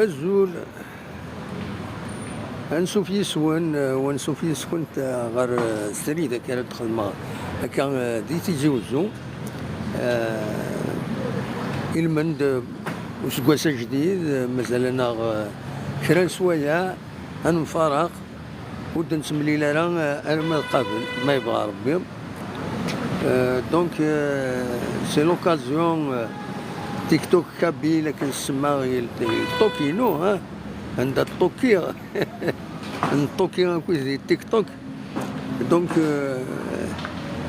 azul نشوف يسون ونشوف يسكن غير سريدة كانت تخدم هكا دي تيجي وزو المند وسكواس جديد مازال انا كرا سوايع غنفارق ود نتملي راه انا ما قابل ما يبغى ربي دونك سي لوكازيون تيك توك كابيلا كنسمى التوكينو ها عندها الطوكي الطوكي كويس تيك توك دونك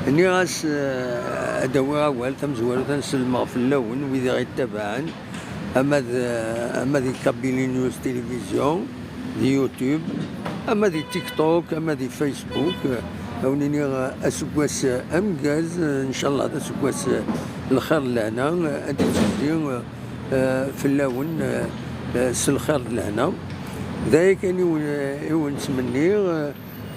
اني غاس هذا هو اول تمزوال تنسلم في اللون وإذا غيتابعن اما دي كابيلي نيوز تلفزيون دي يوتيوب اما دي تيك توك اما دي فيسبوك اونيني اسكواس امكاز ان شاء الله هذا سكواس الخير لهنا ادي تجي في اللون الخير لهنا ذاك اني نتمني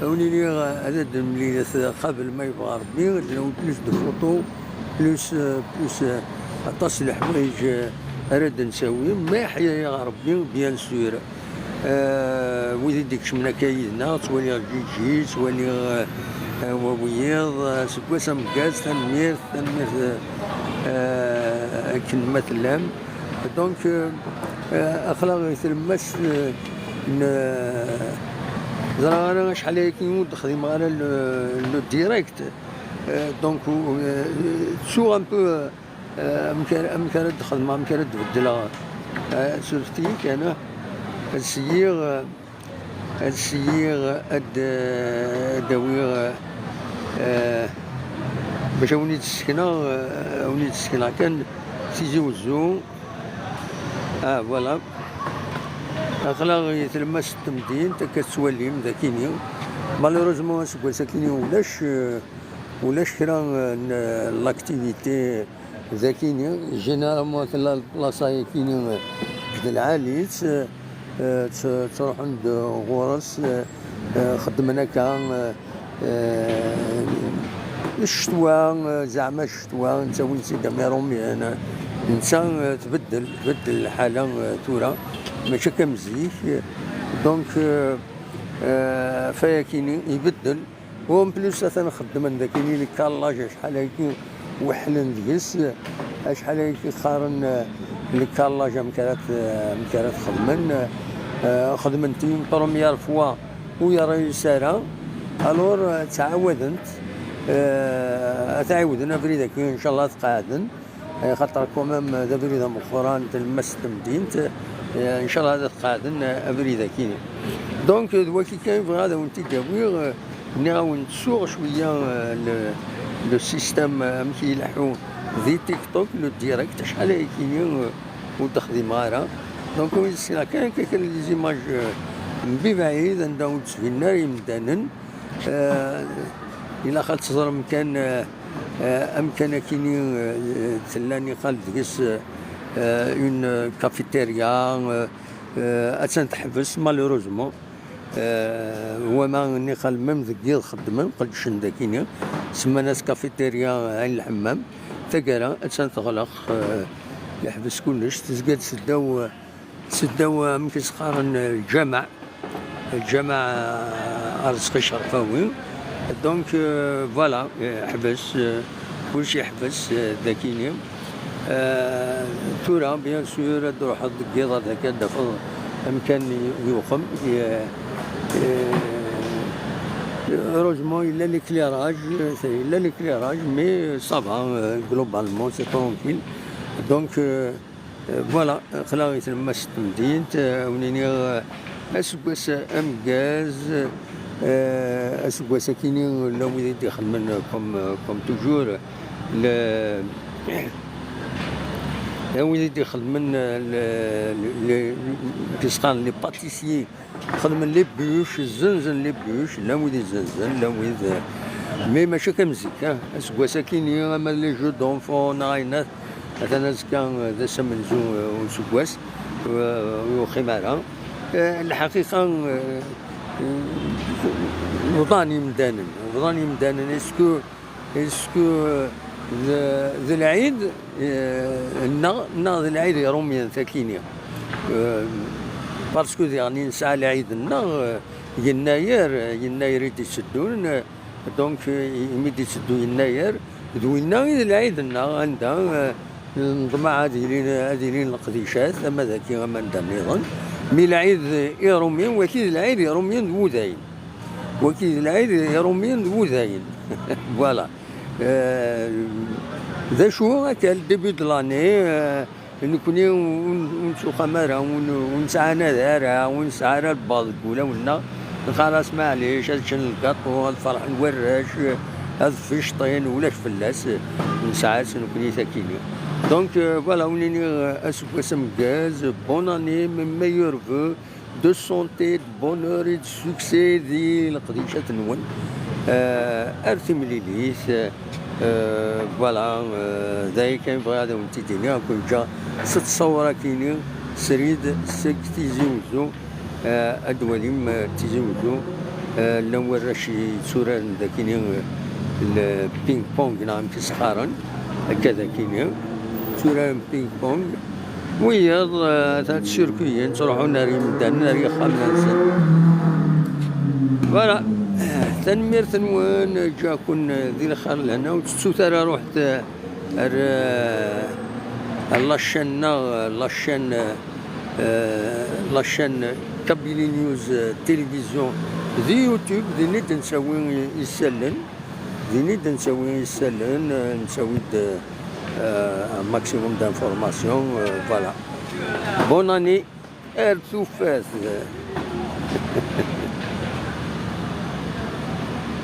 اونيني هذا ملي قبل ما يبغى ربي لو بلوس دو فوتو بلوس عطاس الحوايج اراد نساوي ما يحيا يا ربي بيان سور ويدي ديك شمنا كايدنا تولي جيجي تولي وويض سكواس مكاز تنمير كلمة اللام دونك اخلاق تلمس زرا انا شحال هيك نود خديم على لو ديريكت دونك تشو ان بو امكان تدخل ما امكان تبدلها سورتيك انا السيير الدوير باش وني تسكنا كان تيجي وزو فوالا اخلاق يتلمس التمدين كتسوليم ذاكيني مالوروزمون سكوا ساكيني ولاش كرا لاكتيفيتي ذاكيني جينيرالمون البلاصه كيني جد العالي تروح عند غورس خدمنا كان الشتوى زعما الشتوى نتا وين سيدا ميرومي انا نتا تبدل الحاله تورا ماشي كمزيك دونك فيا كيني يبدل وون بليس انا نخدم من ذاكيني لي كالاج شحال هيك وحلن ديس شحال هيك قارن لي كالاج مكانت خدمتي بروميير فوا ويا راهي ساره الور تعاودت تعاودنا بريدك ان شاء الله تقعدن خاطر كومام ذا بريده مؤخرا تلمس تمدين ان شاء الله هذا تقعدن ابريده كيني دونك دواكي كاين بغا هذا وانت داوي نعاود نسوق شويه لو سيستيم امشي يلحو ذي تيك توك لو ديريكت شحال هي كاينين ودخدي مارا دونك وين سينا كاين لي زيماج من بعيد عندهم تسفينا يمدانن الى خالت تزرم امكان كاينين تلاني خالد كيس اون كافيتيريا اتسان تحبس مالوروزمون هو ما ني خال ميم ذكي خدمن قدش داكيني سما ناس كافيتيريا عين الحمام تقرا اتسان تغلق يحبس كلش تزقد سداو ممكن تقارن الجامع ارزق شرفاوي دونك فوالا حبس كلشي يحبس ذاكيني تورا بيان سور تروح الدقيضه ذاك دفع امكان يوقم هeureusement il a l'éclairage mais ça va globalement c'est tranquille donc voilà خلاص يتلمس التمدين ونيني اسكواس امكاز اسكواس كاينين لو يدي يخدمن كوم توجور وين يخدمن كيسقان لي باتيسيي خدمن لي بيوش الزنزن لي بيوش لا وين الزنزن لا وين مي ماشي كمزيك اسكواس كاينين اما لي جو دونفون ناينات مثلا كان ذا سمنزو وسكواس وخمارة الحقيقة وطاني مدانن اسكو ذا العيد ذا العيد روميا ثاكينيا باسكو يعني نسعى لعيدنا يناير يتسدون دونك يمد يتسدو يناير دوينا العيدنا عندها نضمع هذه القديشات اما ذاك ما ندم ايضا مي العيد يروميا وكيد العيد يروميا وذاين وكيد العيد يروميا وذاين فوالا ذا شو هكا الديبي دو لاني نكوني ونشو خمارة ونسعى نذارة ونسعى الباض ولا ونا خلاص معليش هاد شن الكاطو هاد الفرح نوراش هاد فشطين ولاش فلاس نسعى نكوني ثاكيني دونك فوالا ونيني اسوكاس مكاز بون اني ميور فو دو سونتي دو بونور دو سوكسي دي القديشة نون ارثي مليليث فوالا داي كاين بغا هذا ونتيديني هاكو جا 6 صورة كاينين سريد سك تيزيوزو ادواليم تيزيوزو لو شي صورة كاينين البينغ بونغ نعم في سخارن هكذا كاينين صورة بينغ بونغ وياض تاع السيركويين تروحو ناري مدان ناري خمسة فوالا تنمير تنوان جا كون ذي الخير لهنا وتسو ترى روحت لاشين كابيلي نيوز تلفزيون ذي يوتيوب ذي نيد نسوي يسلن نسوي ماكسيموم دانفورماسيون فوالا بون اني ارتو فاس